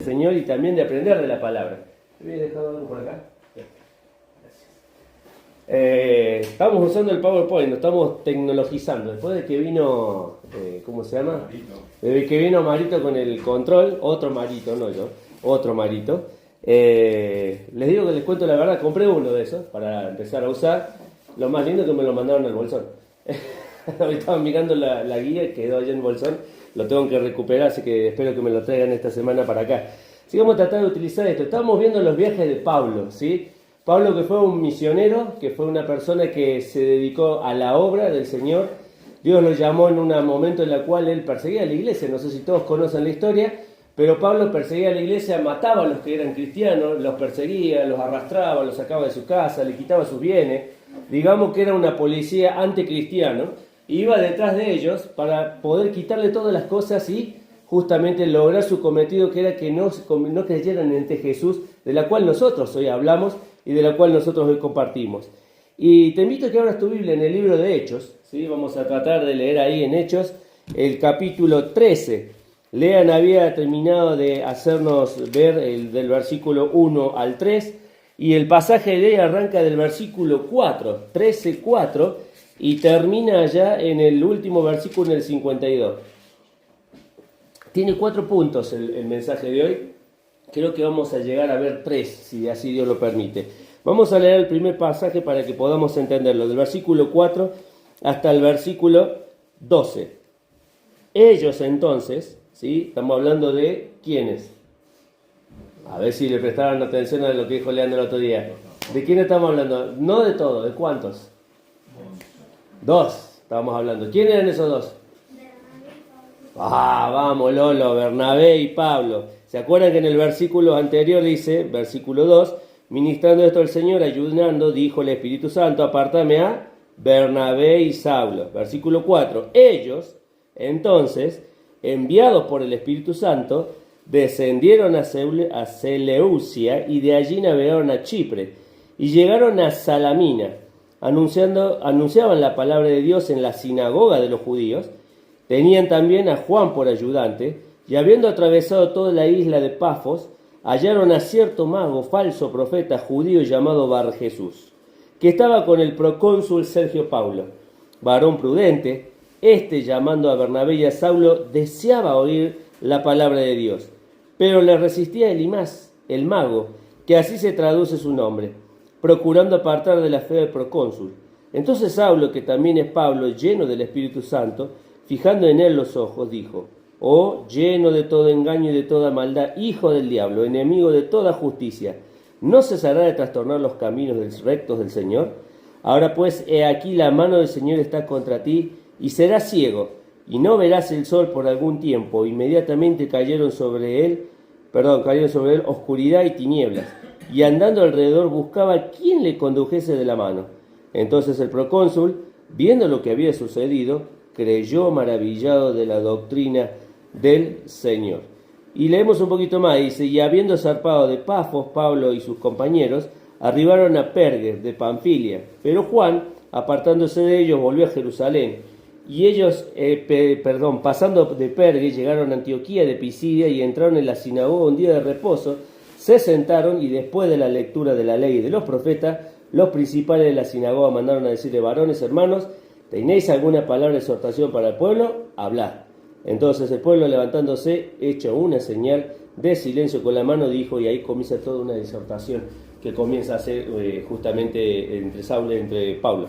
Señor y también de aprender de la palabra. ¿Me había dejado algo por acá? Estamos usando el PowerPoint, lo estamos tecnologizando. Después de que vino, ¿cómo se llama? Marito. Desde que vino Marito con el control, otro Marito, no yo, otro Marito. Les digo que les cuento la verdad, compré uno de esos para empezar a usar. Lo más lindo es que me lo mandaron al bolsón. Estaba mirando la guía, quedó allá en el bolsón. Lo tengo que recuperar, así que espero que me lo traigan esta semana para acá. Así que vamos a tratar de utilizar esto. Estamos viendo los viajes de Pablo, ¿sí? Pablo, que fue un misionero, que fue una persona que se dedicó a la obra del Señor. Dios lo llamó en un momento en el cual él perseguía a la iglesia. No sé si todos conocen la historia, pero Pablo perseguía a la iglesia, mataba a los que eran cristianos, los perseguía, los arrastraba, los sacaba de su casa, le quitaba sus bienes. Digamos que era una policía anticristiano. Iba detrás de ellos para poder quitarle todas las cosas y justamente lograr su cometido, que era que no creyeran en Jesús, de la cual nosotros hoy hablamos y de la cual nosotros hoy compartimos. Y te invito a que abras tu Biblia en el libro de Hechos, ¿sí? Vamos a tratar de leer ahí en Hechos el capítulo 13. Lean había terminado de hacernos ver del versículo 1 al 3, y el pasaje de hoy arranca del versículo 4, 13:4, y termina ya en el último versículo, en el 52. Tiene 4 puntos el mensaje de hoy. Creo que vamos a llegar a ver 3, si así Dios lo permite. Vamos a leer el primer pasaje para que podamos entenderlo, del versículo 4 hasta el versículo 12. Ellos entonces, ¿sí? Estamos hablando de ¿quiénes? A ver si le prestaron atención a lo que dijo Leandro el otro día. ¿De quién estamos hablando? No de todo, ¿de cuántos? 2 estábamos hablando. ¿Quiénes eran esos 2? Vamos Lolo, Bernabé y Pablo. ¿Se acuerdan que en el versículo anterior dice, versículo 2, ministrando esto al Señor, ayudando, dijo el Espíritu Santo, apártame a Bernabé y Saulo. Versículo 4, ellos, entonces, enviados por el Espíritu Santo, descendieron a Seleucia y de allí navegaron a Chipre y llegaron a Salamina. Anunciaban la palabra de Dios en la sinagoga de los judíos. Tenían también a Juan por ayudante, y habiendo atravesado toda la isla de Pafos, hallaron a cierto mago, falso profeta judío llamado Bar Jesús, que estaba con el procónsul Sergio Paulo, varón prudente. Este, llamando a Bernabé y a Saulo, deseaba oír la palabra de Dios, pero le resistía Elimas, el mago, que así se traduce su nombre, procurando apartar de la fe del procónsul. Entonces Saulo, que también es Pablo, lleno del Espíritu Santo, fijando en él los ojos, dijo: «Oh, lleno de todo engaño y de toda maldad, hijo del diablo, enemigo de toda justicia, ¿no cesará de trastornar los caminos rectos del Señor? Ahora pues, he aquí la mano del Señor está contra ti, y serás ciego, y no verás el sol por algún tiempo». Inmediatamente cayeron sobre él oscuridad y tinieblas, y andando alrededor buscaba quién le condujese de la mano. Entonces el procónsul, viendo lo que había sucedido, creyó maravillado de la doctrina del Señor. Y leemos un poquito más, dice: y habiendo zarpado de Pafos, Pablo y sus compañeros arribaron a Perge de Panfilia, pero Juan, apartándose de ellos, volvió a Jerusalén. Y ellos, pasando de Perge, llegaron a Antioquía de Pisidia y entraron en la sinagoga un día de reposo, se sentaron, y después de la lectura de la ley y de los profetas, los principales de la sinagoga mandaron a decirle: varones, hermanos, ¿tenéis alguna palabra de exhortación para el pueblo? Hablad. Entonces el pueblo, levantándose, hecho una señal de silencio con la mano, dijo, y ahí comienza toda una exhortación que comienza a hacer justamente entre Pablo.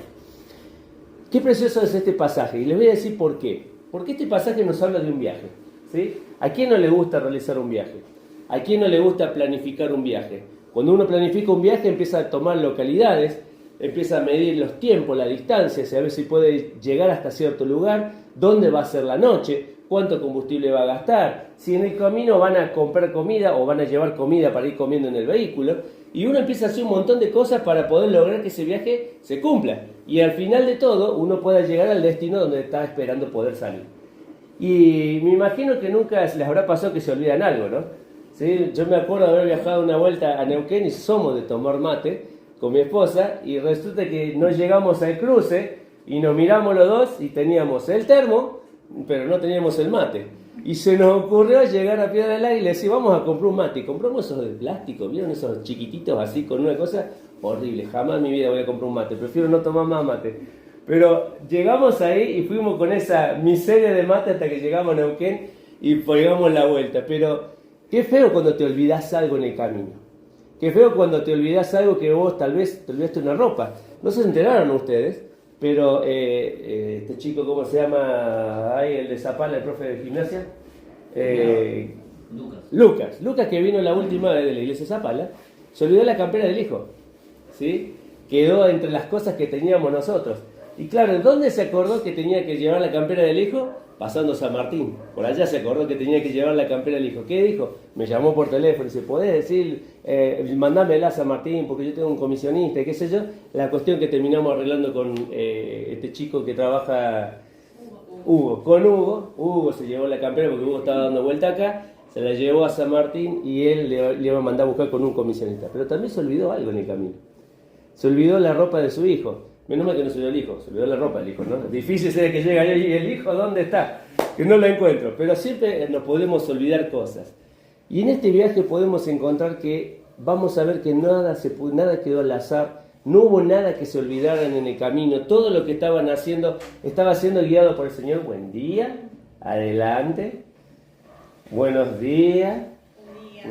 Qué precioso es este pasaje, y les voy a decir por qué. Porque este pasaje nos habla de un viaje, ¿sí? ¿A quién no le gusta realizar un viaje? ¿A quién no le gusta planificar un viaje? Cuando uno planifica un viaje, empieza a tomar localidades, empieza a medir los tiempos, la distancia, a ver si puede llegar hasta cierto lugar, dónde va a ser la noche, cuánto combustible va a gastar, si en el camino van a comprar comida o van a llevar comida para ir comiendo en el vehículo, y uno empieza a hacer un montón de cosas para poder lograr que ese viaje se cumpla, y al final de todo uno pueda llegar al destino donde está esperando poder salir. Y me imagino que nunca les habrá pasado que se olvidan algo, ¿no? ¿Sí? Yo me acuerdo de haber viajado una vuelta a Neuquén, y somos de tomar mate con mi esposa, y resulta que no llegamos al cruce y nos miramos los dos y teníamos el termo, pero no teníamos el mate. Y se nos ocurrió llegar a Piedra del Águila y decir, vamos a comprar un mate. Y compramos esos de plástico, ¿vieron esos chiquititos así con una cosa horrible? Jamás en mi vida voy a comprar un mate, prefiero no tomar más mate. Pero llegamos ahí y fuimos con esa miseria de mate hasta que llegamos a Neuquén y pegamos la vuelta. Pero qué feo cuando te olvidás algo en el camino. Qué feo cuando te olvidás algo que vos tal vez te olvidaste una ropa. No se enteraron ustedes, pero este chico, ¿cómo se llama? Ahí, el de Zapala, el profe de gimnasia. Lucas, que vino la última vez de la iglesia de Zapala, se olvidó la campera del hijo. ¿Sí? Quedó entre las cosas que teníamos nosotros. Y claro, ¿dónde se acordó que tenía que llevar la campera del hijo? Pasando San Martín. Por allá se acordó que tenía que llevar la campera del hijo. ¿Qué dijo? Me llamó por teléfono y dice, ¿podés decir, mandámela a San Martín porque yo tengo un comisionista y qué sé yo? La cuestión que terminamos arreglando con este chico que trabaja, Hugo. Con Hugo se llevó la campera porque Hugo estaba dando vuelta acá, se la llevó a San Martín y él le iba a mandar a buscar con un comisionista. Pero también se olvidó algo en el camino. Se olvidó la ropa de su hijo. Menos mal que no se olvidó el hijo, se olvidó la ropa del hijo, ¿no? Difícil será que llega ahí y el hijo, ¿dónde está? Que no lo encuentro. Pero siempre nos podemos olvidar cosas. Y en este viaje podemos encontrar que vamos a ver que nada quedó al azar, no hubo nada que se olvidaran en el camino. Todo lo que estaban haciendo estaba siendo guiado por el Señor. Buen día, adelante. Buenos días.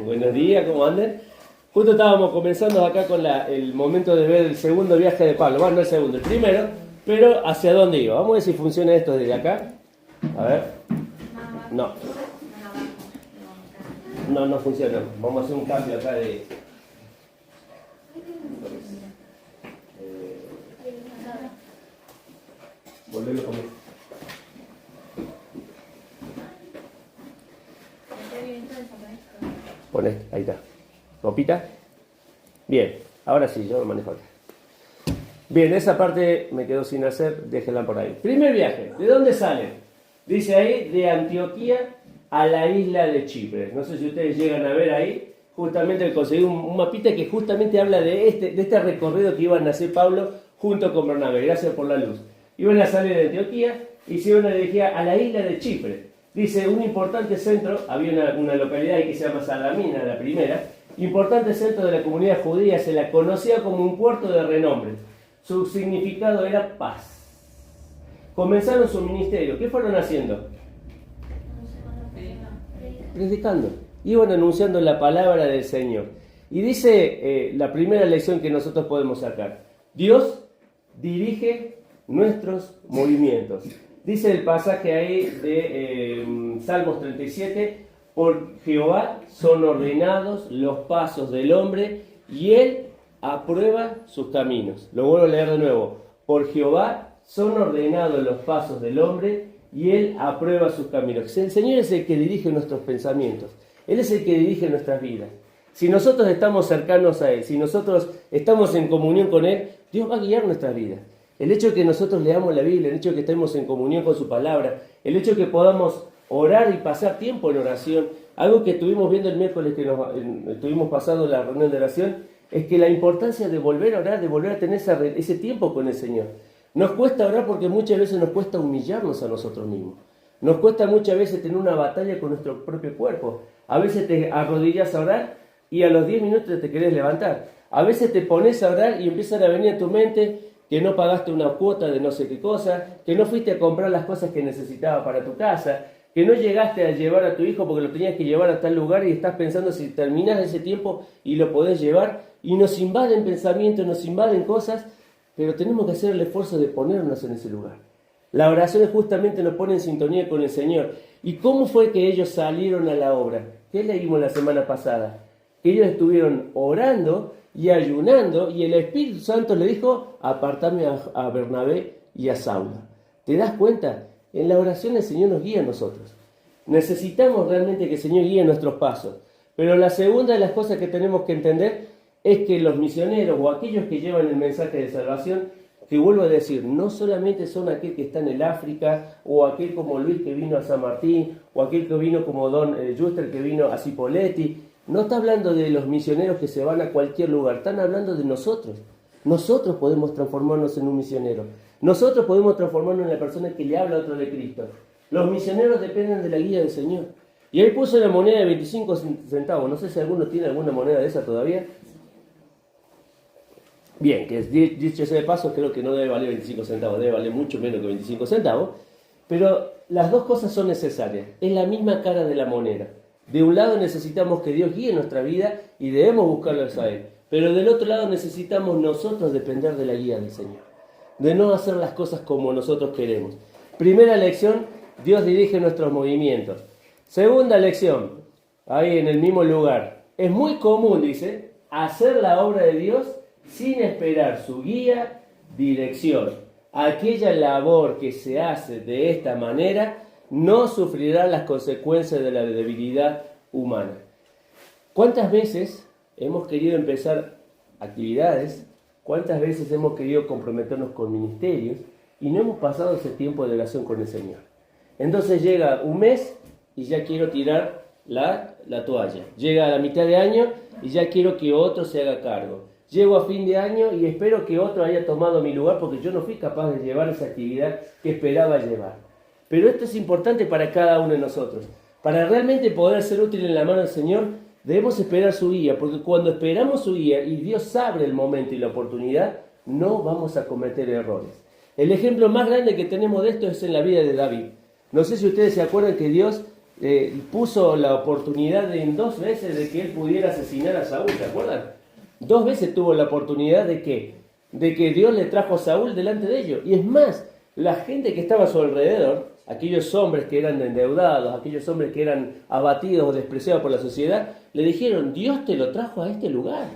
Buenos días, ¿cómo andan? Justo estábamos comenzando acá con el momento de ver el segundo viaje de Pablo. Bueno, no el segundo, el primero, pero ¿hacia dónde iba? Vamos a ver si funciona esto desde acá. A ver. No. No funciona. Vamos a hacer un cambio acá de... Volverlo como... Poné, ahí está. ¿Copita? Bien, ahora sí, yo lo manejo acá. Bien, esa parte me quedó sin hacer, déjenla por ahí. Primer viaje, ¿de dónde sale? Dice ahí, de Antioquía a la isla de Chipre. No sé si ustedes llegan a ver ahí, justamente conseguí un mapita que justamente habla de este recorrido que iban a hacer Pablo junto con Bernabé. Gracias por la luz. Iban a salir de Antioquía y se iban a dirigir a la isla de Chipre. Dice, un importante centro, había una localidad ahí que se llama Salamina, la primera, importante centro de la comunidad judía, se la conocía como un puerto de renombre. Su significado era paz. Comenzaron su ministerio. ¿Qué fueron haciendo? Predicando. Iban anunciando la palabra del Señor. Y dice la primera lección que nosotros podemos sacar. Dios dirige nuestros movimientos. Dice el pasaje ahí de Salmos 37, por Jehová son ordenados los pasos del hombre y él aprueba sus caminos. Lo vuelvo a leer de nuevo. Por Jehová son ordenados los pasos del hombre y él aprueba sus caminos. El Señor es el que dirige nuestros pensamientos. Él es el que dirige nuestras vidas. Si nosotros estamos cercanos a Él, si nosotros estamos en comunión con Él, Dios va a guiar nuestras vidas. El hecho de que nosotros leamos la Biblia, el hecho de que estemos en comunión con su palabra, el hecho de que podamos orar y pasar tiempo en oración, algo que estuvimos viendo el miércoles que estuvimos pasando la reunión de oración, es que la importancia de volver a orar, de volver a tener ese tiempo con el Señor. Nos cuesta orar porque muchas veces nos cuesta humillarnos a nosotros mismos. Nos cuesta muchas veces tener una batalla con nuestro propio cuerpo. A veces te arrodillas a orar y a los 10 minutos te querés levantar. A veces te pones a orar y empiezan a venir a tu mente que no pagaste una cuota de no sé qué cosa, que no fuiste a comprar las cosas que necesitabas para tu casa, que no llegaste a llevar a tu hijo porque lo tenías que llevar a tal lugar y estás pensando si terminás ese tiempo y lo podés llevar, y nos invaden pensamientos, nos invaden cosas, pero tenemos que hacer el esfuerzo de ponernos en ese lugar. La oración justamente nos pone en sintonía con el Señor. ¿Y cómo fue que ellos salieron a la obra? ¿Qué leímos la semana pasada? Que ellos estuvieron orando y ayunando y el Espíritu Santo le dijo, apartame a Bernabé y a Saulo. ¿Te das cuenta? En la oración el Señor nos guía a nosotros. Necesitamos realmente que el Señor guíe nuestros pasos. Pero la segunda de las cosas que tenemos que entender es que los misioneros o aquellos que llevan el mensaje de salvación, que vuelvo a decir, no solamente son aquel que está en el África, o aquel como Luis que vino a San Martín, o aquel que vino como Don Juster que vino a Cipolletti. No está hablando de los misioneros que se van a cualquier lugar, están hablando de nosotros. Nosotros podemos transformarnos en un misionero. Nosotros podemos transformarnos en la persona que le habla a otro de Cristo. Los misioneros dependen de la guía del Señor. Y ahí puso la moneda de 25 centavos. No sé si alguno tiene alguna moneda de esa todavía. Bien, que dicho sea de paso, creo que no debe valer 25 centavos, debe valer mucho menos que 25 centavos. Pero las dos cosas son necesarias. Es la misma cara de la moneda. De un lado necesitamos que Dios guíe nuestra vida y debemos buscarlo a Él. Pero del otro lado necesitamos nosotros depender de la guía del Señor. De no hacer las cosas como nosotros queremos. Primera lección, Dios dirige nuestros movimientos. Segunda lección, ahí en el mismo lugar. Es muy común, dice, hacer la obra de Dios sin esperar su guía, dirección. Aquella labor que se hace de esta manera no sufrirá las consecuencias de la debilidad humana. ¿Cuántas veces hemos querido empezar actividades? ¿Cuántas veces hemos querido comprometernos con ministerios y no hemos pasado ese tiempo de oración con el Señor? Entonces llega un mes y ya quiero tirar la toalla. Llega a la mitad de año y ya quiero que otro se haga cargo. Llego a fin de año y espero que otro haya tomado mi lugar porque yo no fui capaz de llevar esa actividad que esperaba llevar. Pero esto es importante para cada uno de nosotros. Para realmente poder ser útil en la mano del Señor, debemos esperar su guía, porque cuando esperamos su guía y Dios abre el momento y la oportunidad, no vamos a cometer errores. El ejemplo más grande que tenemos de esto es en la vida de David. No sé si ustedes se acuerdan que Dios puso la oportunidad en 2 veces de que él pudiera asesinar a Saúl, ¿se acuerdan? 2 veces tuvo la oportunidad de que Dios le trajo a Saúl delante de ellos. Y es más, la gente que estaba a su alrededor, aquellos hombres que eran endeudados, aquellos hombres que eran abatidos o despreciados por la sociedad, le dijeron, Dios te lo trajo a este lugar.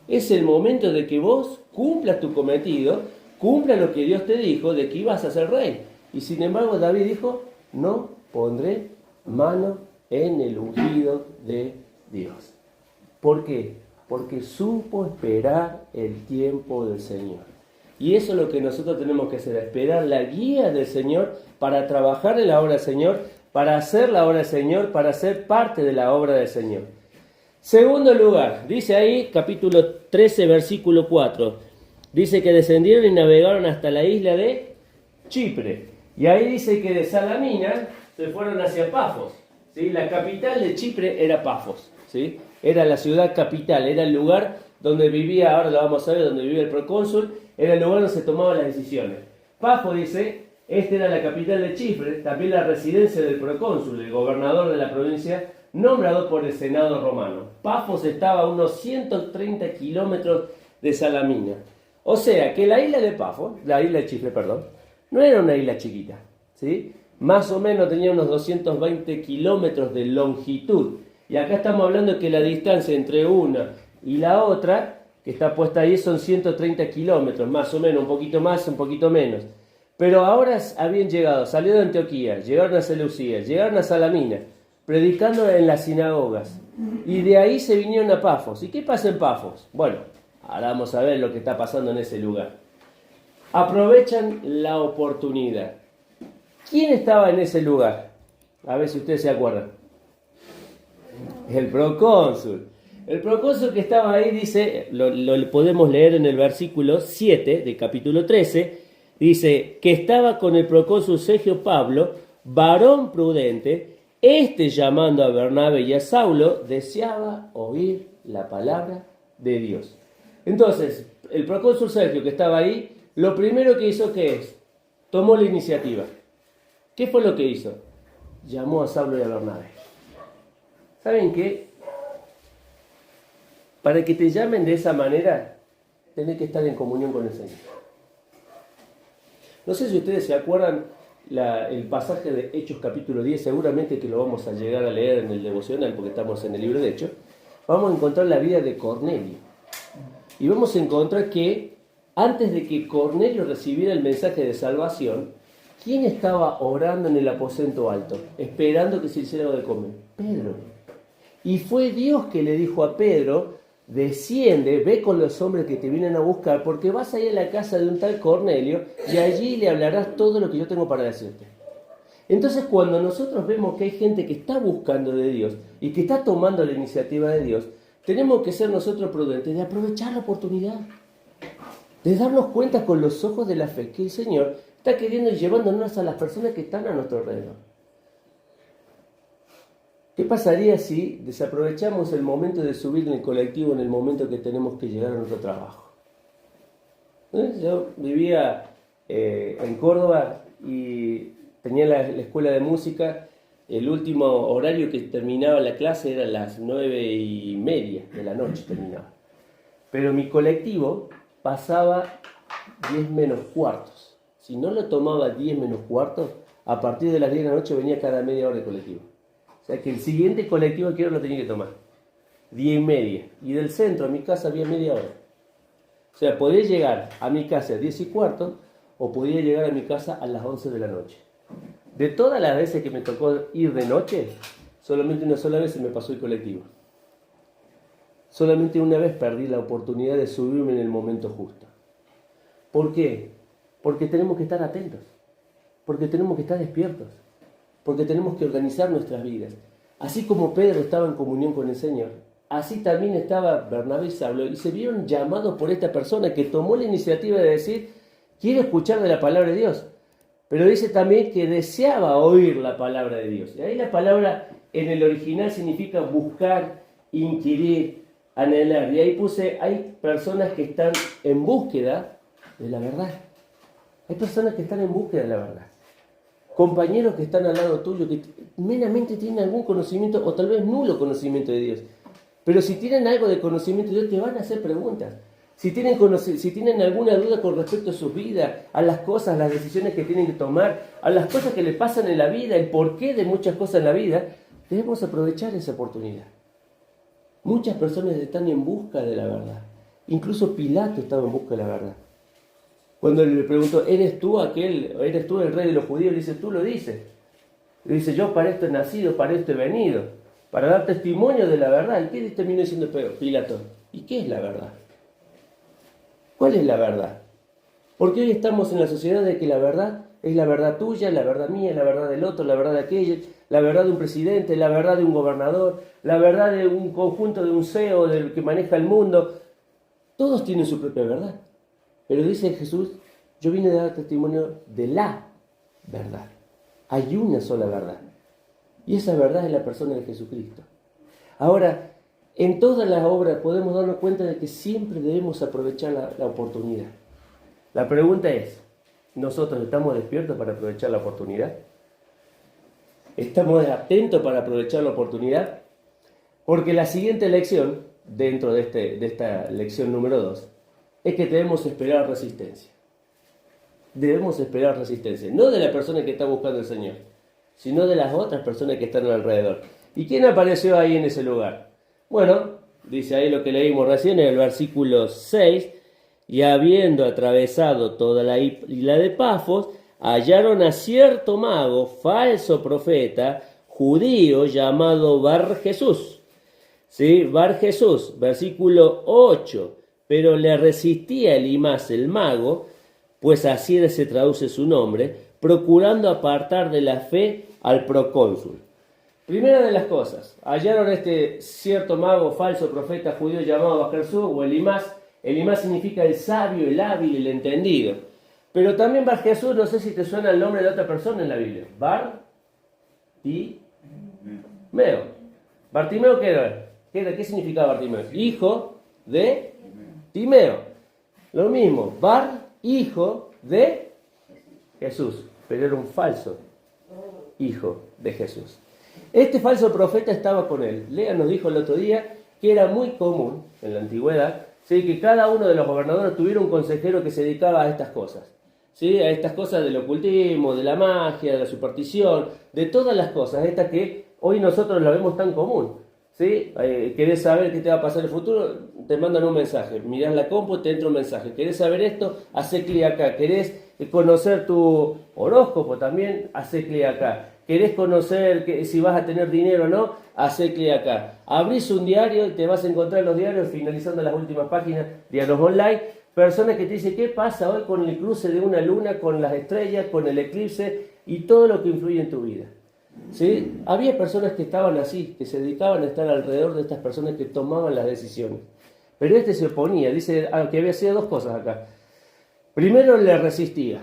Es el momento de que vos cumplas tu cometido, cumplas lo que Dios te dijo de que ibas a ser rey. Y sin embargo David dijo, no pondré mano en el ungido de Dios. ¿Por qué? Porque supo esperar el tiempo del Señor. Y eso es lo que nosotros tenemos que hacer, esperar la guía del Señor para trabajar en la obra del Señor, para hacer la obra del Señor, para ser parte de la obra del Señor. Segundo lugar, dice ahí, capítulo 13, versículo 4, dice que descendieron y navegaron hasta la isla de Chipre. Y ahí dice que de Salamina se fueron hacia Pafos, ¿sí? La capital de Chipre era Pafos, ¿sí? Era la ciudad capital, era el lugar donde vivía, ahora lo vamos a ver, donde vivía el procónsul, era el lugar donde se tomaban las decisiones. Pafos, dice, esta era la capital de Chipre, también la residencia del procónsul, el gobernador de la provincia, nombrado por el Senado romano. Pafos estaba a unos 130 kilómetros de Salamina. O sea, que la isla de Pafos, la isla de Chipre, perdón, no era una isla chiquita, ¿sí? Más o menos tenía unos 220 kilómetros de longitud. Y acá estamos hablando de que la distancia entre una y la otra, que está puesta ahí, son 130 kilómetros, más o menos, un poquito más, un poquito menos. Pero ahora habían llegado, salieron de Antioquía, llegaron a Seleucía, llegaron a Salamina, predicando en las sinagogas. Y de ahí se vinieron a Pafos. ¿Y qué pasa en Pafos? Bueno, ahora vamos a ver lo que está pasando en ese lugar. Aprovechan la oportunidad. ¿Quién estaba en ese lugar? A ver si ustedes se acuerdan. El procónsul. El procónsul que estaba ahí dice, lo podemos leer en el versículo 7 del capítulo 13, dice que estaba con el procónsul Sergio Pablo, varón prudente, llamando a Bernabé y a Saulo, deseaba oír la palabra de Dios. Entonces, el procónsul Sergio que estaba ahí, lo primero que hizo, ¿qué es? Tomó la iniciativa. ¿Qué fue lo que hizo? Llamó a Saulo y a Bernabé. ¿Saben qué? Para que te llamen de esa manera, tenés que estar en comunión con el Señor. No sé si ustedes se acuerdan el pasaje de Hechos capítulo 10, seguramente que lo vamos a llegar a leer en el devocional porque estamos en el libro de Hechos. Vamos a encontrar la vida de Cornelio. Y vamos a encontrar que antes de que Cornelio recibiera el mensaje de salvación, ¿quién estaba orando en el aposento alto, esperando que se hiciera algo de comer? Pedro. Y fue Dios que le dijo a Pedro, desciende, ve con los hombres que te vienen a buscar, porque vas a ir a la casa de un tal Cornelio y allí le hablarás todo lo que yo tengo para decirte. Entonces, cuando nosotros vemos que hay gente que está buscando de Dios y que está tomando la iniciativa de Dios, tenemos que ser nosotros prudentes de aprovechar la oportunidad, de darnos cuenta con los ojos de la fe que el Señor está queriendo y llevándonos a las personas que están a nuestro alrededor. ¿Qué pasaría si desaprovechamos el momento de subir en el colectivo en el momento que tenemos que llegar a nuestro trabajo? Yo vivía en Córdoba y tenía la escuela de música. El último horario que terminaba la clase era las 9:30 de la noche terminaba. Pero mi colectivo pasaba 10 menos cuartos. Si no lo tomaba 10 menos cuartos, a partir de las 10 de la noche venía cada media hora de colectivo. O sea que el siguiente colectivo que lo tenía que tomar. 10:30. Y del centro a mi casa había media hora. O sea, podía llegar a mi casa a 10:15 o podía llegar a mi casa a las 11 de la noche. De todas las veces que me tocó ir de noche, solamente una sola vez se me pasó el colectivo. Solamente una vez perdí la oportunidad de subirme en el momento justo. ¿Por qué? Porque tenemos que estar atentos. Porque tenemos que estar despiertos. Porque tenemos que organizar nuestras vidas. Así como Pedro estaba en comunión con el Señor, así también estaba Bernabé y Saulo, y se vieron llamados por esta persona que tomó la iniciativa de decir, quiero escuchar de la palabra de Dios. Pero dice también que deseaba oír la palabra de Dios. Y ahí la palabra en el original significa buscar, inquirir, anhelar. Y ahí puse, hay personas que están en búsqueda de la verdad. Hay personas que están en búsqueda de la verdad. Compañeros que están al lado tuyo, que meramente tienen algún conocimiento o tal vez nulo conocimiento de Dios. Pero si tienen algo de conocimiento de Dios, te van a hacer preguntas. Si tienen alguna duda con respecto a su vida, a las cosas, a las decisiones que tienen que tomar, a las cosas que le pasan en la vida, el porqué de muchas cosas en la vida, debemos aprovechar esa oportunidad. Muchas personas están en busca de la verdad. Incluso Pilato estaba en busca de la verdad. Cuando le preguntó, ¿eres tú el rey de los judíos? Le dice, tú lo dices. Le dice, yo para esto he nacido, para esto he venido, para dar testimonio de la verdad. ¿Y qué terminó diciendo Pilato? ¿Y qué es la verdad? ¿Cuál es la verdad? Porque hoy estamos en la sociedad de que la verdad es la verdad tuya, la verdad mía, la verdad del otro, la verdad de aquello, la verdad de un presidente, la verdad de un gobernador, la verdad de un conjunto de un CEO del que maneja el mundo. Todos tienen su propia verdad. Pero dice Jesús, yo vine a dar testimonio de la verdad. Hay una sola verdad. Y esa verdad es la persona de Jesucristo. Ahora, en todas las obras podemos darnos cuenta de que siempre debemos aprovechar la oportunidad. La pregunta es, ¿nosotros estamos despiertos para aprovechar la oportunidad? ¿Estamos atentos para aprovechar la oportunidad? Porque la siguiente lección, dentro de esta lección número 2, es que debemos esperar resistencia. Debemos esperar resistencia, no de la persona que está buscando al Señor, sino de las otras personas que están alrededor. ¿Y quién apareció ahí en ese lugar? Bueno, dice ahí lo que leímos recién en el versículo 6, y habiendo atravesado toda la isla de Pafos, hallaron a cierto mago, falso profeta, judío, llamado Bar Jesús. ¿Sí? Bar Jesús, versículo 8. Pero le resistía Elimas el mago, pues así se traduce su nombre, procurando apartar de la fe al procónsul. Primera de las cosas, hallaron este cierto mago, falso profeta judío llamado Bar Jesús o Elimas. Elimas significa el sabio, el hábil, el entendido. Pero también Bar Jesús, no sé si te suena el nombre de otra persona en la Biblia. Bartimeo. ¿Bartimeo qué era? ¿Qué significaba Bartimeo? Hijo de Timeo. Lo mismo, hijo de Jesús, pero era un falso hijo de Jesús. Este falso profeta estaba con él. Lea nos dijo el otro día que era muy común en la antigüedad, ¿sí?, que cada uno de los gobernadores tuviera un consejero que se dedicaba a estas cosas. ¿Sí? A estas cosas del ocultismo, de la magia, de la superstición, de todas las cosas, estas que hoy nosotros las vemos tan común. ¿Sí? ¿Querés saber qué te va a pasar en el futuro? Te mandan un mensaje. Mirás la compu, te entra un mensaje. ¿Querés saber esto? Hacé clic acá. ¿Querés conocer tu horóscopo también? Hacé clic acá. ¿Querés conocer si vas a tener dinero o no? Hacé clic acá. Abrís un diario y te vas a encontrar en los diarios, finalizando las últimas páginas, diarios online, personas que te dicen qué pasa hoy con el cruce de una luna, con las estrellas, con el eclipse y todo lo que influye en tu vida. ¿Sí? Había personas que estaban así, que se dedicaban a estar alrededor de estas personas que tomaban las decisiones. Pero este se oponía, dice que había sido dos cosas acá. Primero le resistía,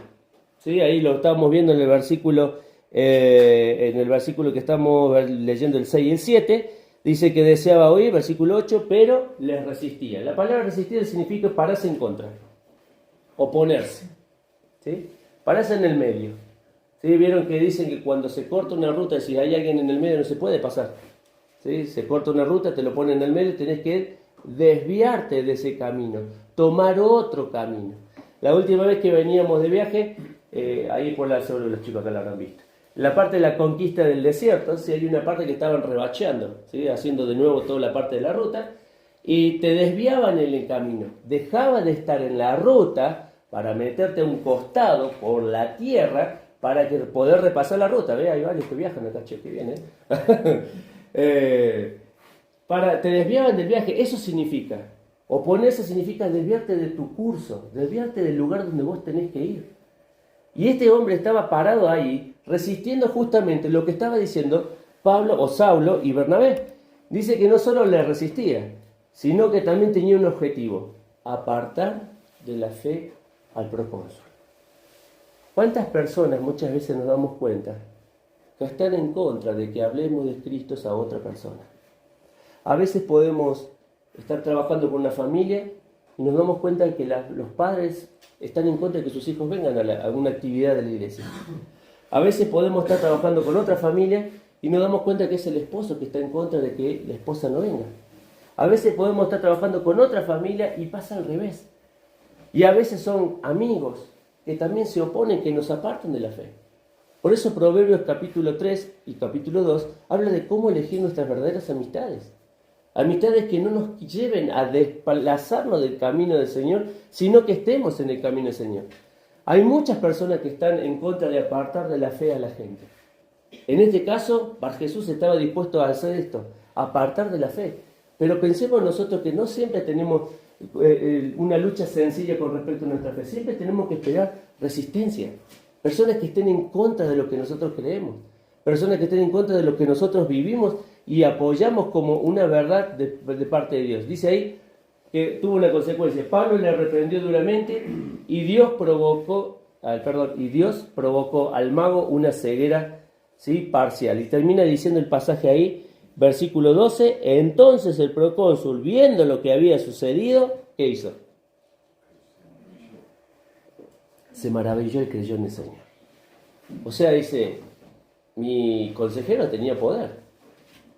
¿sí? Ahí lo estábamos viendo en el versículo en el versículo que estamos leyendo, el 6 y el 7, dice que deseaba oír, versículo 8, pero les resistía. La palabra resistir significa pararse en contra, oponerse, ¿sí? Pararse en el medio. ¿Sí? Vieron que dicen que cuando se corta una ruta, si hay alguien en el medio no se puede pasar. ¿Sí? Se corta una ruta, te lo ponen en el medio, tenés que desviarte de ese camino, tomar otro camino. La última vez que veníamos de viaje, ahí por la, sobre los chicos acá la habrán visto, la parte de la conquista del desierto, ¿sí? Hay una parte que estaban rebacheando, ¿sí? Haciendo de nuevo toda la parte de la ruta, y te desviaban en el camino, dejaba de estar en la ruta para meterte a un costado por la tierra para que poder repasar la ruta. Ve, hay varios que viajan acá, che, que viene. Te desviaban del viaje. Eso significa, oponerse significa desviarte de tu curso, desviarte del lugar donde vos tenés que ir. Y este hombre estaba parado ahí, resistiendo justamente lo que estaba diciendo Pablo o Saulo y Bernabé. Dice que no solo le resistía, sino que también tenía un objetivo: apartar de la fe al procónsul. ¿Cuántas personas muchas veces nos damos cuenta que están en contra de que hablemos de Cristo a otra persona? A veces podemos estar trabajando con una familia y nos damos cuenta de que los padres están en contra de que sus hijos vengan a alguna actividad de la iglesia. A veces podemos estar trabajando con otra familia y nos damos cuenta que es el esposo que está en contra de que la esposa no venga. A veces podemos estar trabajando con otra familia y pasa al revés. Y a veces son amigos que también se oponen, que nos apartan de la fe. Por eso Proverbios capítulo 3 y capítulo 2 habla de cómo elegir nuestras verdaderas amistades. Amistades que no nos lleven a desplazarnos del camino del Señor, sino que estemos en el camino del Señor. Hay muchas personas que están en contra de apartar de la fe a la gente. En este caso, Bar Jesús estaba dispuesto a hacer esto, apartar de la fe. Pero pensemos nosotros que no siempre tenemos una lucha sencilla con respecto a nuestra fe. Siempre tenemos que esperar resistencia. Personas que estén en contra de lo que nosotros creemos. Personas que estén en contra de lo que nosotros vivimos y apoyamos como una verdad de parte de Dios. Dice ahí que tuvo una consecuencia. Pablo le reprendió duramente y Dios provocó al mago una ceguera, ¿sí?, parcial. Y termina diciendo el pasaje ahí, versículo 12, entonces el procónsul, viendo lo que había sucedido, ¿qué hizo? Se maravilló y creyó en el Señor. O sea, dice, mi consejero tenía poder,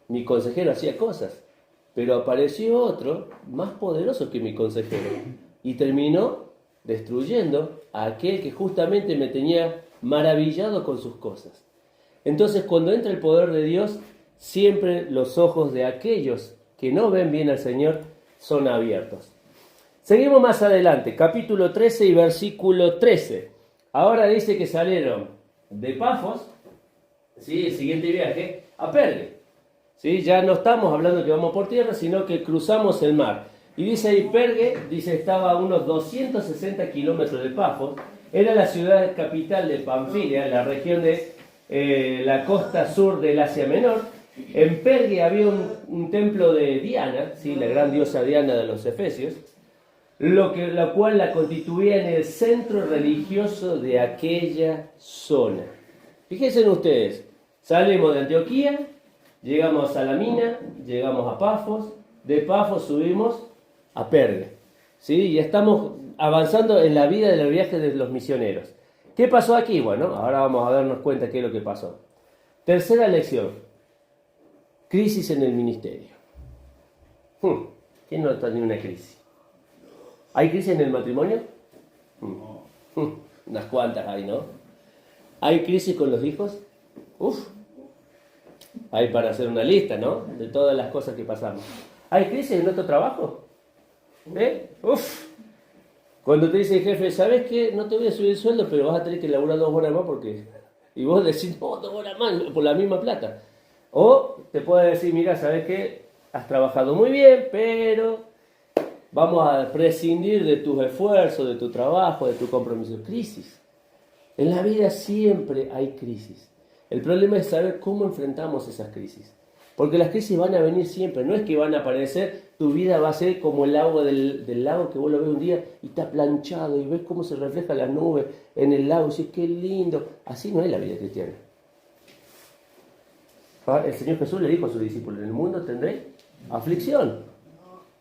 mi consejero hacía cosas, pero apareció otro más poderoso que mi consejero y terminó destruyendo a aquel que justamente me tenía maravillado con sus cosas. Entonces, cuando entra el poder de Dios, siempre los ojos de aquellos que no ven bien al Señor son abiertos. Seguimos más adelante, capítulo 13 y versículo 13. Ahora dice que salieron de Pafos, ¿sí?, el siguiente viaje, a Pergue. ¿Sí? Ya no estamos hablando que vamos por tierra, sino que cruzamos el mar. Y dice ahí, Pergue, dice, estaba a unos 260 kilómetros de Pafos. Era la ciudad capital de Panfilia, la región de la costa sur del Asia Menor. En Pergue había un templo de Diana, ¿sí?, la gran diosa Diana de los Efesios, la cual la constituía en el centro religioso de aquella zona. Fíjense ustedes, salimos de Antioquía, llegamos a Salamina, llegamos a Pafos, de Pafos subimos a Pergue, ¿sí?, y estamos avanzando en la vida del viaje de los misioneros. ¿Qué pasó aquí? Bueno, ahora vamos a darnos cuenta qué es lo que pasó. Tercera lección, crisis en el ministerio. ¿Quién no está en una crisis? ¿Hay crisis en el matrimonio? Unas cuantas hay, ¿no? ¿Hay crisis con los hijos? Hay para hacer una lista, ¿no?, de todas las cosas que pasamos. ¿Hay crisis en nuestro trabajo? Cuando te dice el jefe, ¿sabes qué? No te voy a subir el sueldo, pero vas a tener que laburar 2 horas más porque... Y vos decís, no, 2 horas más por la misma plata. O te puede decir, mira, ¿sabes qué? Has trabajado muy bien, pero vamos a prescindir de tus esfuerzos, de tu trabajo, de tu compromiso. Crisis. En la vida siempre hay crisis. El problema es saber cómo enfrentamos esas crisis. Porque las crisis van a venir siempre. No es que van a aparecer, tu vida va a ser como el agua del lago que vos lo ves un día y está planchado y ves cómo se refleja la nube en el lago. Y dices, qué lindo. Así no es la vida cristiana. El Señor Jesús le dijo a sus discípulos, en el mundo tendréis aflicción.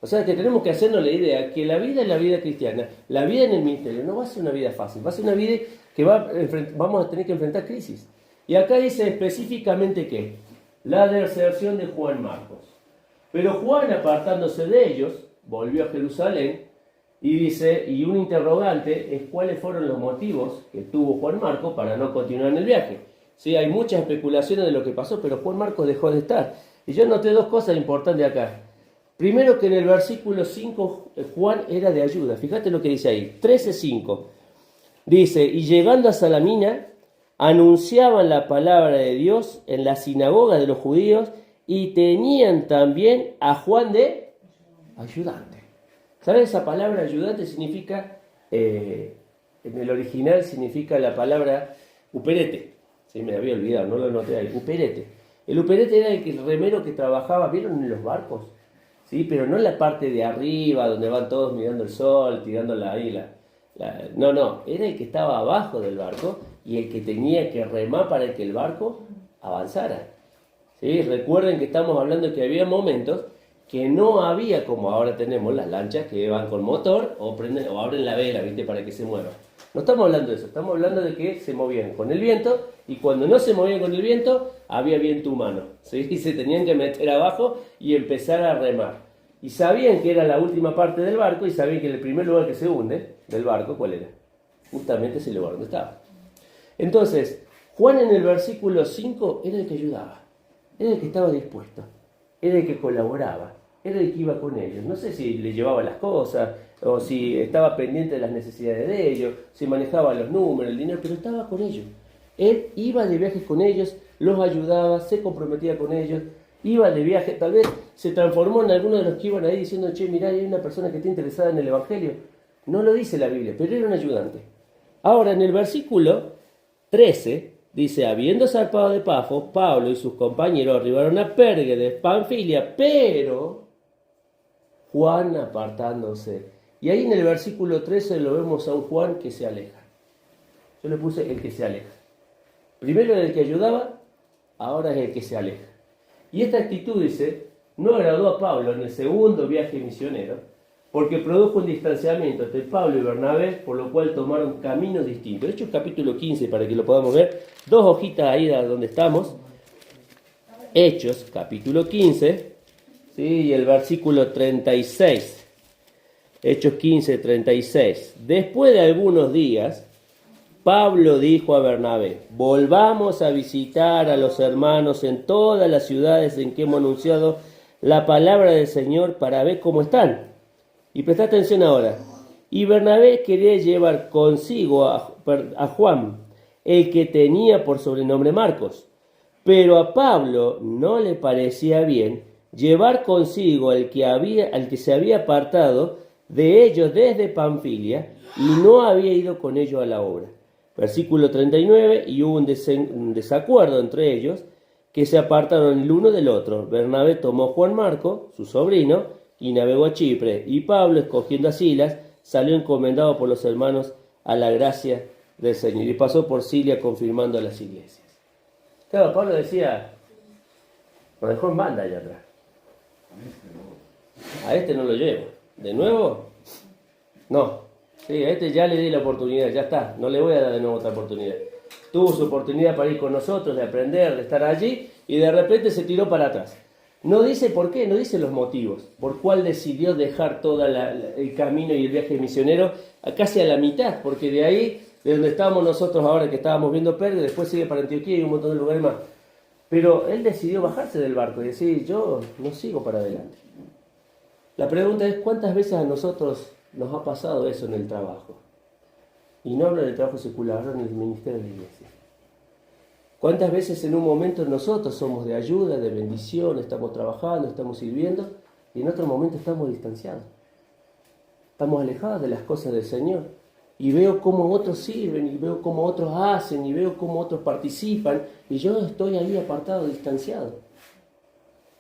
O sea que tenemos que hacernos la idea que la vida en la vida cristiana, la vida en el ministerio, no va a ser una vida fácil, va a ser una vida que vamos a tener que enfrentar crisis. Y acá dice específicamente que la deserción de Juan Marcos. Pero Juan, apartándose de ellos, volvió a Jerusalén y dice, y un interrogante es cuáles fueron los motivos que tuvo Juan Marcos para no continuar en el viaje. Sí, hay muchas especulaciones de lo que pasó, pero Juan Marcos dejó de estar. Y yo noté dos cosas importantes acá. Primero, que en el versículo 5 Juan era de ayuda. Fíjate lo que dice ahí, 13:5. Dice, y llegando a Salamina, anunciaban la palabra de Dios en la sinagoga de los judíos y tenían también a Juan de ayudante. ¿Sabes? Esa palabra ayudante significa, en el original significa la palabra uperete. Sí, me había olvidado, no lo noté ahí. Uperete. El uperete era el remero que trabajaba, ¿vieron en los barcos? Sí, pero no en la parte de arriba, donde van todos mirando el sol, tirando no, era el que estaba abajo del barco y el que tenía que remar para que el barco avanzara. ¿Sí? Recuerden que estamos hablando de que había momentos que no había, como ahora tenemos las lanchas que van con motor o abren la vela, ¿viste? Para que se mueva. No estamos hablando de eso, estamos hablando de que se movían con el viento y cuando no se movían con el viento había viento humano, ¿sí? Y se tenían que meter abajo y empezar a remar. Y sabían que era la última parte del barco y sabían que el primer lugar que se hunde del barco, ¿cuál era? Justamente ese lugar donde estaba. Entonces, Juan en el versículo 5 era el que ayudaba, era el que estaba dispuesto, era el que colaboraba, era el que iba con ellos. No sé si le llevaba las cosas, o si estaba pendiente de las necesidades de ellos, si manejaba los números, el dinero, pero estaba con ellos. Él iba de viajes con ellos, los ayudaba, se comprometía con ellos, iba de viaje, tal vez se transformó en alguno de los que iban ahí diciendo, che, mirá, hay una persona que está interesada en el Evangelio. No lo dice la Biblia, pero era un ayudante. Ahora, en el versículo 13, dice, habiendo zarpado de Pafos, Pablo y sus compañeros arribaron a Perge de Panfilia, pero Juan apartándose. Y ahí en el versículo 13 lo vemos a un Juan que se aleja. Yo le puse el que se aleja. Primero era el que ayudaba, ahora es el que se aleja. Y esta actitud, dice, no agradó a Pablo en el segundo viaje misionero, porque produjo un distanciamiento entre Pablo y Bernabé, por lo cual tomaron caminos distintos. Hechos capítulo 15, para que lo podamos ver, dos hojitas ahí donde estamos. Hechos capítulo 15, ¿sí? Y el versículo 36. Hechos 15, 36. Después de algunos días, Pablo dijo a Bernabé, volvamos a visitar a los hermanos en todas las ciudades en que hemos anunciado la palabra del Señor para ver cómo están. Y presta atención ahora. Y Bernabé quería llevar consigo a Juan, el que tenía por sobrenombre Marcos. Pero a Pablo no le parecía bien llevar consigo al que se había apartado de ellos desde Panfilia y no había ido con ellos a la obra. Versículo 39, y hubo un desacuerdo entre ellos, que se apartaron el uno del otro. Bernabé tomó a Juan Marco, su sobrino, y navegó a Chipre, y Pablo, escogiendo a Silas, salió encomendado por los hermanos a la gracia del Señor, y pasó por Siria confirmando a las iglesias. Claro, Pablo decía, nos dejó en banda allá atrás. A este no lo llevo. ¿De nuevo? No. Sí, a este ya le di la oportunidad, ya está. No le voy a dar de nuevo otra oportunidad. Tuvo su oportunidad para ir con nosotros, de aprender, de estar allí, y de repente se tiró para atrás. No dice por qué, no dice los motivos, por cuál decidió dejar todo el camino y el viaje misionero casi a la mitad, porque de ahí, de donde estábamos nosotros ahora, que estábamos viendo Perge, después sigue para Antioquía y un montón de lugares más. Pero él decidió bajarse del barco y decir, yo no sigo para adelante. La pregunta es, ¿cuántas veces a nosotros nos ha pasado eso en el trabajo? Y no hablo del trabajo secular, hablo en el ministerio de la iglesia. ¿Cuántas veces en un momento nosotros somos de ayuda, de bendición, estamos trabajando, estamos sirviendo, y en otro momento estamos distanciados? Estamos alejados de las cosas del Señor. Y veo cómo otros sirven, y veo cómo otros hacen, y veo cómo otros participan, y yo estoy ahí apartado, distanciado.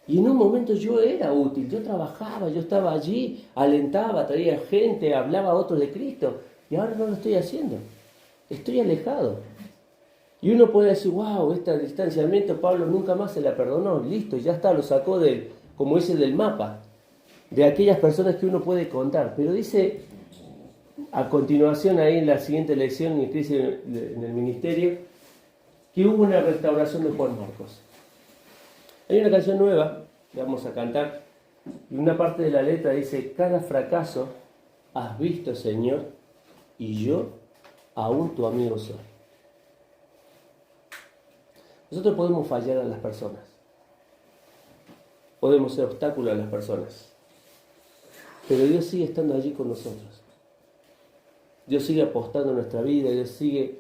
Y en un momento yo era útil, yo trabajaba, yo estaba allí, alentaba, traía gente, hablaba a otros de Cristo, y ahora no lo estoy haciendo. Estoy alejado. Y uno puede decir, wow, este distanciamiento Pablo nunca más se la perdonó, listo, ya está, lo sacó del, como dice, del mapa, de aquellas personas que uno puede contar. Pero dice a continuación ahí en la siguiente lección en Crisis en el Ministerio, que hubo una restauración de Juan Marcos. Hay una canción nueva que vamos a cantar, y una parte de la letra dice, cada fracaso has visto, Señor, y yo aún tu amigo soy. Nosotros podemos fallar a las personas, podemos ser obstáculos a las personas, pero Dios sigue estando allí con nosotros. Dios sigue apostando en nuestra vida, Dios sigue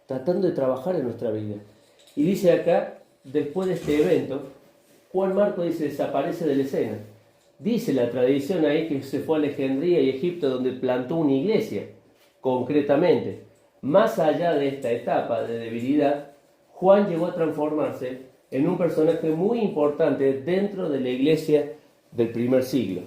tratando de trabajar en nuestra vida. Y dice acá, después de este evento, Juan Marcos dice, desaparece de la escena. Dice la tradición ahí que se fue a Alejandría y Egipto, donde plantó una iglesia, concretamente. Más allá de esta etapa de debilidad, Juan llegó a transformarse en un personaje muy importante dentro de la iglesia del primer siglo.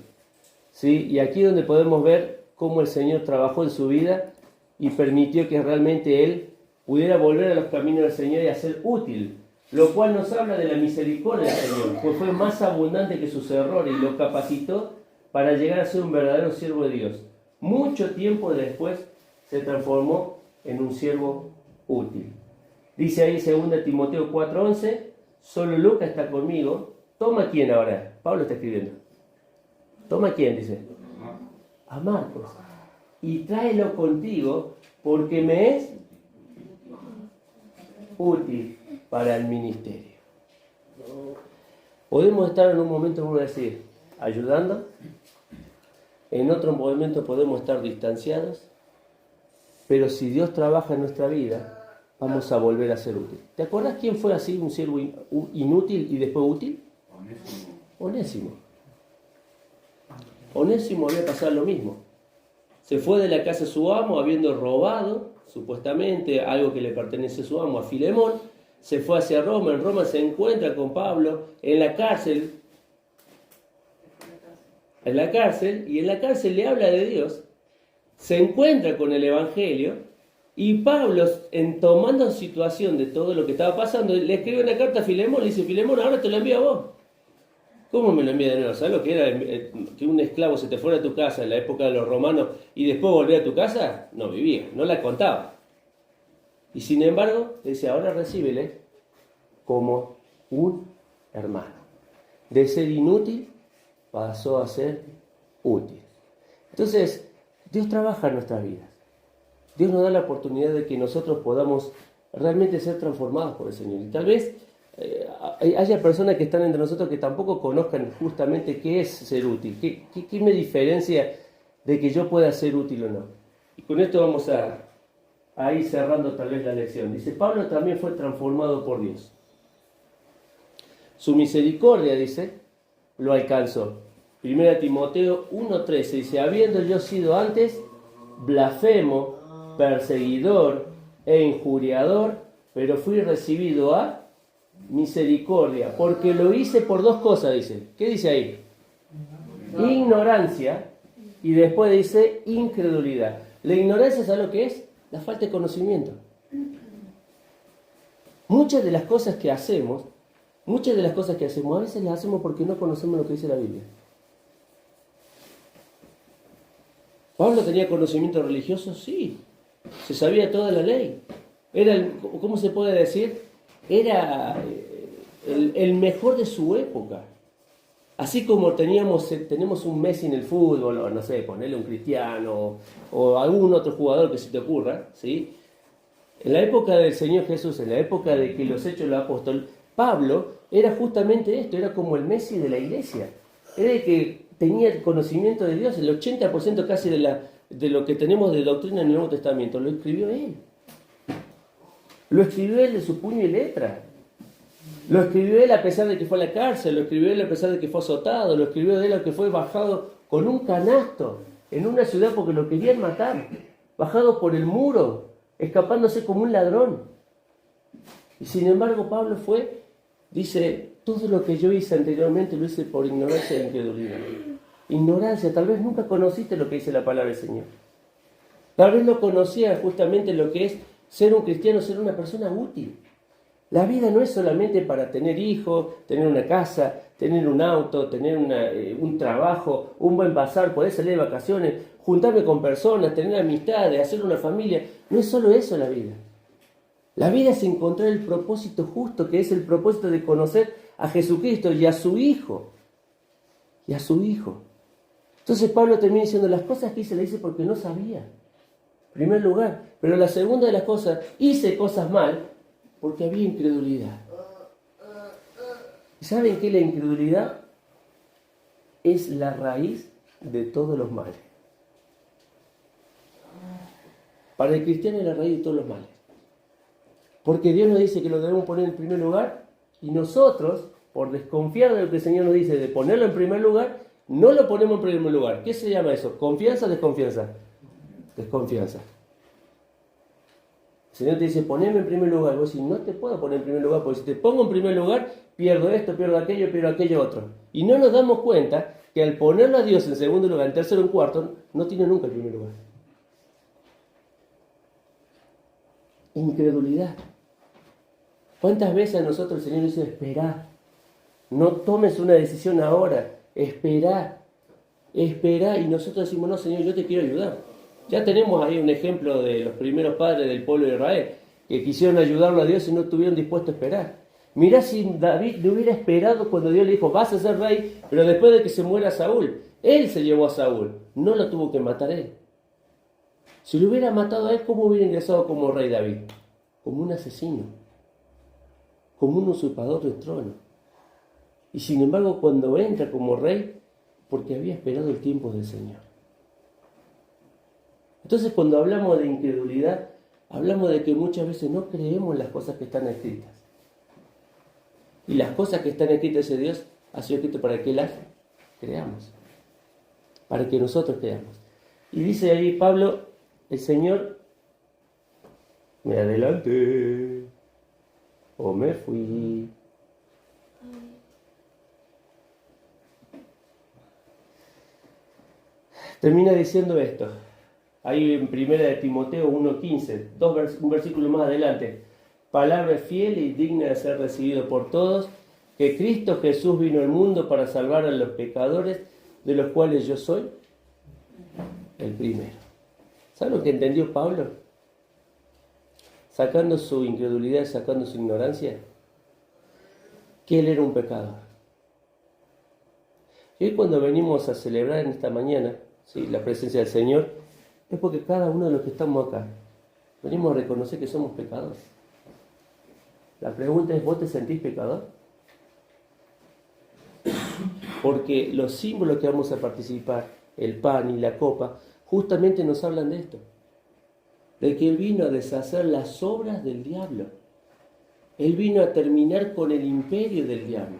¿Sí? Y aquí es donde podemos ver cómo el Señor trabajó en su vida y permitió que realmente él pudiera volver a los caminos del Señor y hacer útil, lo cual nos habla de la misericordia del Señor, pues fue más abundante que sus errores y lo capacitó para llegar a ser un verdadero siervo de Dios. Mucho tiempo después se transformó en un siervo útil. Dice ahí 2 Timoteo 4:11, solo Lucas está conmigo. ¿Toma quién ahora? Pablo está escribiendo. ¿Toma quién? Dice. A Marcos. Y tráelo contigo porque me es útil para el ministerio. Podemos estar en un momento, vamos a decir, ayudando. En otro momento podemos estar distanciados. Pero si Dios trabaja en nuestra vida, vamos a volver a ser útil. ¿Te acuerdas quién fue así un siervo inútil y después útil? Onésimo. Onésimo había pasado lo mismo. Se fue de la casa de su amo habiendo robado, supuestamente, algo que le pertenece a su amo, a Filemón. Se fue hacia Roma. En Roma se encuentra con Pablo en la cárcel. Y en la cárcel le habla de Dios. Se encuentra con el Evangelio. Y Pablo, tomando situación de todo lo que estaba pasando, le escribe una carta a Filemón. Le dice, Filemón, ahora te lo envío a vos. ¿Cómo me lo envía de nuevo? ¿Sabes lo que era que un esclavo se te fuera a tu casa en la época de los romanos y después volviera a tu casa? No vivía, no la contaba. Y sin embargo, le dice, ahora recíbele como un hermano. De ser inútil, pasó a ser útil. Entonces, Dios trabaja en nuestras vidas. Dios nos da la oportunidad de que nosotros podamos realmente ser transformados por el Señor. Y tal vez haya personas que están entre nosotros que tampoco conozcan justamente qué es ser útil, qué me diferencia de que yo pueda ser útil o no. Y con esto vamos a ir cerrando tal vez la lección. Dice, Pablo también fue transformado por Dios. Su misericordia, dice, lo alcanzó. 1 Timoteo 1:13 dice, habiendo yo sido antes blasfemo, perseguidor e injuriador, pero fui recibido a misericordia, porque lo hice por dos cosas, dice. ¿Qué dice ahí? Ignorancia, y después dice incredulidad. La ignorancia, ¿sabes lo que es? La falta de conocimiento. Muchas de las cosas que hacemos, a veces las hacemos porque no conocemos lo que dice la Biblia. ¿Pablo tenía conocimiento religioso? Sí. Se sabía toda la ley. Era, ¿cómo se puede decir? Era el mejor de su época. Así como tenemos un Messi en el fútbol, o no sé, ponerle un Cristiano, o algún otro jugador que se te ocurra, ¿sí? En la época del Señor Jesús, en la época de que los hechos de los apóstoles, Pablo era justamente esto, era como el Messi de la iglesia. Era el que tenía el conocimiento de Dios, el 80% casi de lo que tenemos de doctrina en el Nuevo Testamento, lo escribió él. Lo escribió él de su puño y letra. Lo escribió él a pesar de que fue a la cárcel, lo escribió él a pesar de que fue azotado, lo escribió él a que fue bajado con un canasto en una ciudad porque lo querían matar, bajado por el muro, escapándose como un ladrón. Y sin embargo Pablo dice, todo lo que yo hice anteriormente lo hice por ignorancia e incredulidad. Ignorancia, tal vez nunca conociste lo que dice la palabra del Señor. Tal vez no conocías justamente lo que es Ser un cristiano, ser una persona útil. La vida no es solamente para tener hijos, tener una casa, tener un auto, tener un trabajo, un buen pasar, poder salir de vacaciones, juntarme con personas, tener amistades, hacer una familia. No es solo eso la vida. La vida es encontrar el propósito justo, que es el propósito de conocer a Jesucristo y a su Hijo. Y a su Hijo. Entonces Pablo termina diciendo, las cosas que hice las hice porque no sabía. En primer lugar. Pero la segunda de las cosas, hice cosas mal porque había incredulidad. ¿Y saben qué? La incredulidad es la raíz de todos los males. Para el cristiano es la raíz de todos los males. Porque Dios nos dice que lo debemos poner en primer lugar y nosotros, por desconfiar de lo que el Señor nos dice de ponerlo en primer lugar, no lo ponemos en primer lugar. ¿Qué se llama eso? ¿Confianza o desconfianza? Desconfianza. El Señor te dice, poneme en primer lugar. Vos decís, no te puedo poner en primer lugar, porque si te pongo en primer lugar, pierdo esto, pierdo aquello otro. Y no nos damos cuenta que al ponerlo a Dios en segundo lugar, en tercero, en cuarto, no tiene nunca el primer lugar. Incredulidad. ¿Cuántas veces a nosotros el Señor dice, esperá, no tomes una decisión ahora, esperá, y nosotros decimos, no Señor, yo te quiero ayudar. Ya tenemos ahí un ejemplo de los primeros padres del pueblo de Israel, que quisieron ayudarlo a Dios y no estuvieron dispuestos a esperar. Mirá si David le hubiera esperado cuando Dios le dijo, vas a ser rey, pero después de que se muera Saúl, él se llevó a Saúl, no lo tuvo que matar él. Si lo hubiera matado a él, ¿cómo hubiera ingresado como rey David? Como un asesino, como un usurpador del trono. Y sin embargo, cuando entra como rey, porque había esperado el tiempo del Señor. Entonces, cuando hablamos de incredulidad, hablamos de que muchas veces no creemos en las cosas que están escritas. Y las cosas que están escritas de Dios ha sido escrito para que las creamos. Para que nosotros creamos. Y dice ahí Pablo, el Señor, me adelanté o me fui. Termina diciendo esto. Ahí en 1 de Timoteo 1:15, un versículo más adelante. Palabra fiel y digna de ser recibido por todos, que Cristo Jesús vino al mundo para salvar a los pecadores, de los cuales yo soy el primero. ¿Saben lo que entendió Pablo? Sacando su incredulidad, sacando su ignorancia, que él era un pecador. Y hoy cuando venimos a celebrar en esta mañana, ¿sí?, la presencia del Señor, es porque cada uno de los que estamos acá venimos a reconocer que somos pecadores. La pregunta es, ¿vos te sentís pecador? Porque los símbolos que vamos a participar, el pan y la copa, justamente nos hablan de esto. De que Él vino a deshacer las obras del diablo. Él vino a terminar con el imperio del diablo.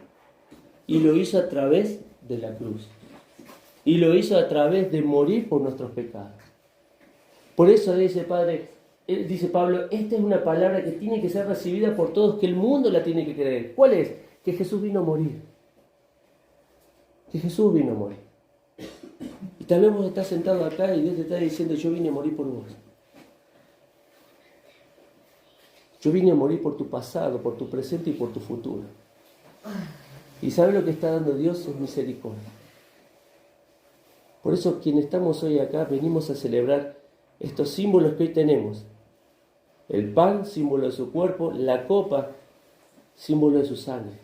Y lo hizo a través de la cruz. Y lo hizo a través de morir por nuestros pecados. Por eso dice Pablo, esta es una palabra que tiene que ser recibida por todos, que el mundo la tiene que creer. ¿Cuál es? Que Jesús vino a morir. Que Jesús vino a morir. Y tal vez vos estás sentado acá y Dios te está diciendo, yo vine a morir por vos. Yo vine a morir por tu pasado, por tu presente y por tu futuro. ¿Y sabes lo que está dando Dios? Es misericordia. Por eso quienes estamos hoy acá venimos a celebrar estos símbolos que hoy tenemos. El pan, símbolo de su cuerpo, la copa, símbolo de su sangre.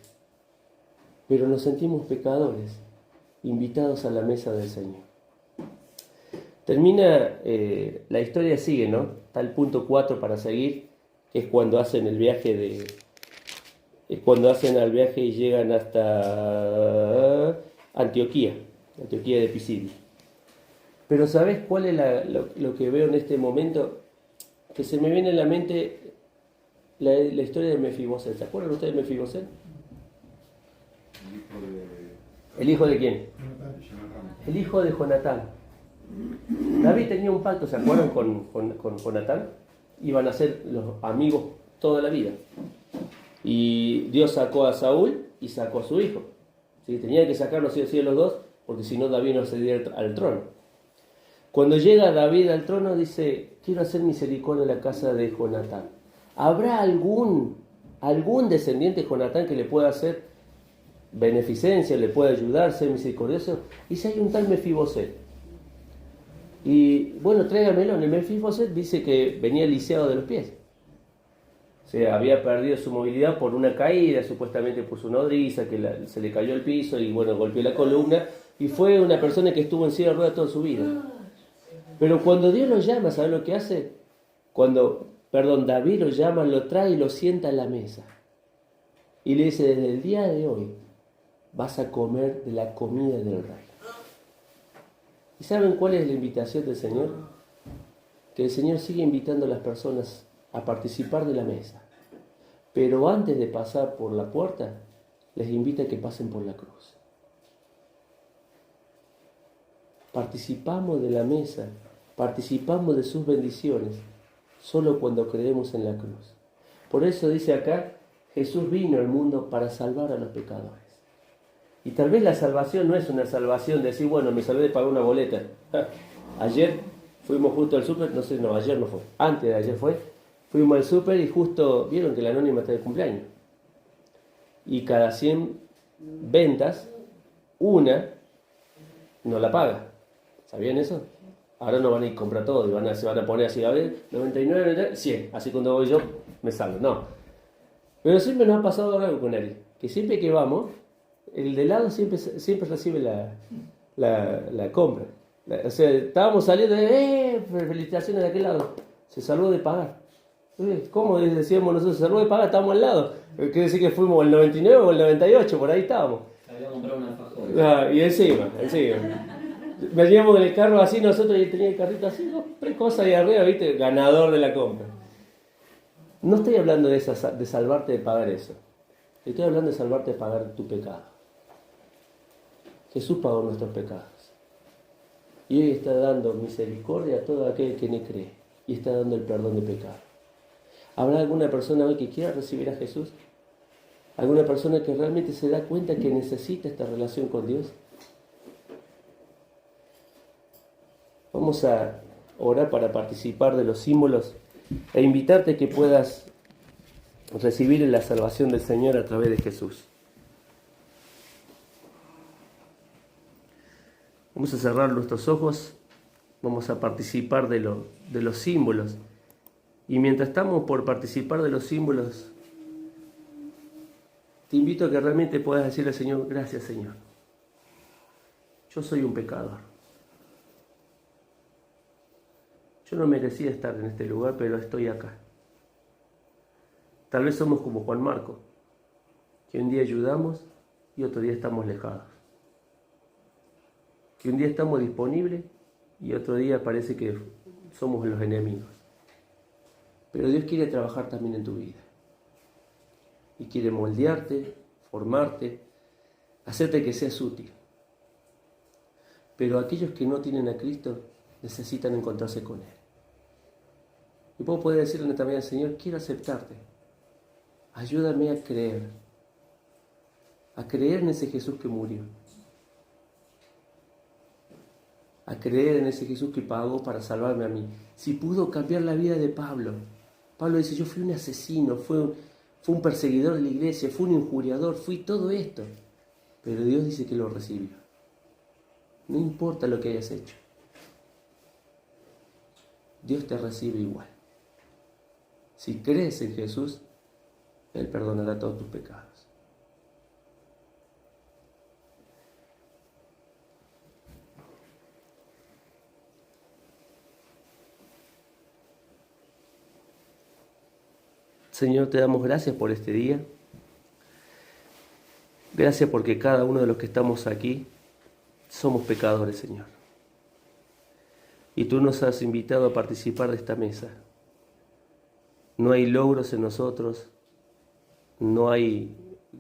Pero nos sentimos pecadores, invitados a la mesa del Señor. Termina, la historia sigue, ¿no? Está el punto 4 para seguir, que es cuando hacen el viaje al viaje y llegan hasta Antioquía de Pisidia. Pero ¿sabés cuál es lo que veo en este momento? Que se me viene a la mente la historia de Mefiboset. ¿Se acuerdan ustedes de Mefiboset? ¿El hijo de quién? El hijo de Jonatán. David tenía un pacto, ¿se acuerdan? Con Jonatán. Iban a ser los amigos toda la vida. Y Dios sacó a Saúl y sacó a su hijo. ¿Sí? Tenía que sacarlos sí o sí a los dos, porque si no David no accedía al trono. Cuando llega David al trono dice, quiero hacer misericordia en la casa de Jonatán. ¿Habrá algún descendiente de Jonatán que le pueda hacer beneficencia, le pueda ayudar, ser misericordioso? Y si hay un tal Mefiboset. Y bueno, tráigamelo. En el Mefiboset dice que venía lisiado de los pies. O sea, había perdido su movilidad por una caída, supuestamente por su nodriza, que se le cayó al piso y bueno, golpeó la columna. Y fue una persona que estuvo en silla de ruedas toda su vida. Pero cuando Dios lo llama, ¿sabes lo que hace? David lo llama, lo trae y lo sienta en la mesa. Y le dice, desde el día de hoy vas a comer de la comida del rey. ¿Y saben cuál es la invitación del Señor? Que el Señor sigue invitando a las personas a participar de la mesa. Pero antes de pasar por la puerta, les invita a que pasen por la cruz. Participamos de la mesa, participamos de sus bendiciones, solo cuando creemos en la cruz. Por eso dice acá, Jesús vino al mundo para salvar a los pecadores. Y tal vez la salvación no es una salvación de decir, bueno, me salvé de pagar una boleta. Ayer fuimos justo al súper, ayer no fue, antes de ayer fuimos al súper y justo vieron que la anónima está de cumpleaños. Y cada 100 ventas, una no la paga. ¿Sabían eso? Ahora no van a ir a comprar todo y se van a poner así, a ver, 99, 100. Así cuando voy yo, me salgo. No. Pero siempre nos ha pasado algo con él. Que siempre que vamos, el de lado siempre recibe la compra. O sea, estábamos saliendo de, felicitaciones de aquel lado. Se salvó de pagar. ¿Cómo decíamos nosotros? Se salvó de pagar, estábamos al lado. Quiere decir que fuimos el 99 o el 98, por ahí estábamos. Había comprado una alfajor. Y encima. Veníamos en el carro así, nosotros y tenía el carrito así, tres cosas ahí arriba, ¿viste? Ganador de la compra. No estoy hablando de salvarte de pagar eso. Estoy hablando de salvarte de pagar tu pecado. Jesús pagó nuestros pecados. Y hoy está dando misericordia a todo aquel que no cree. Y está dando el perdón de pecado. ¿Habrá alguna persona hoy que quiera recibir a Jesús? ¿Alguna persona que realmente se da cuenta que necesita esta relación con Dios? Vamos a orar para participar de los símbolos e invitarte a que puedas recibir la salvación del Señor a través de Jesús. Vamos a cerrar nuestros ojos, vamos a participar de los símbolos. Y mientras estamos por participar de los símbolos, te invito a que realmente puedas decirle al Señor, gracias Señor. Yo soy un pecador. Yo no merecía estar en este lugar, pero estoy acá. Tal vez somos como Juan Marco, que un día ayudamos y otro día estamos alejados. Que un día estamos disponibles y otro día parece que somos los enemigos. Pero Dios quiere trabajar también en tu vida. Y quiere moldearte, formarte, hacerte que seas útil. Pero aquellos que no tienen a Cristo necesitan encontrarse con Él. Y vos podés decirle también al Señor, quiero aceptarte. Ayúdame a creer en ese Jesús que murió. A creer en ese Jesús que pagó para salvarme a mí. Si pudo cambiar la vida de Pablo. Pablo dice, yo fui un asesino, fui un perseguidor de la iglesia, fui un injuriador, fui todo esto. Pero Dios dice que lo recibió. No importa lo que hayas hecho. Dios te recibe igual. Si crees en Jesús, Él perdonará todos tus pecados. Señor, te damos gracias por este día. Gracias porque cada uno de los que estamos aquí somos pecadores, Señor. Y tú nos has invitado a participar de esta mesa. No hay logros en nosotros, no hay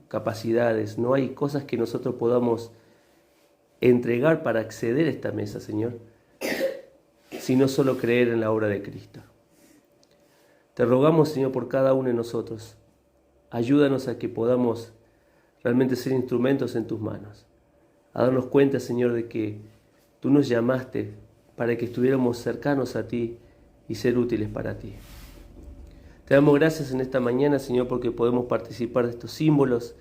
capacidades, no hay cosas que nosotros podamos entregar para acceder a esta mesa, Señor, sino solo creer en la obra de Cristo. Te rogamos, Señor, por cada uno de nosotros. Ayúdanos a que podamos realmente ser instrumentos en tus manos. A darnos cuenta, Señor, de que tú nos llamaste para que estuviéramos cercanos a ti y ser útiles para ti. Te damos gracias en esta mañana, Señor, porque podemos participar de estos símbolos,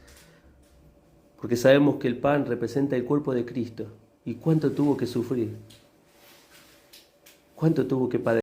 porque sabemos que el pan representa el cuerpo de Cristo y cuánto tuvo que sufrir, cuánto tuvo que padecer.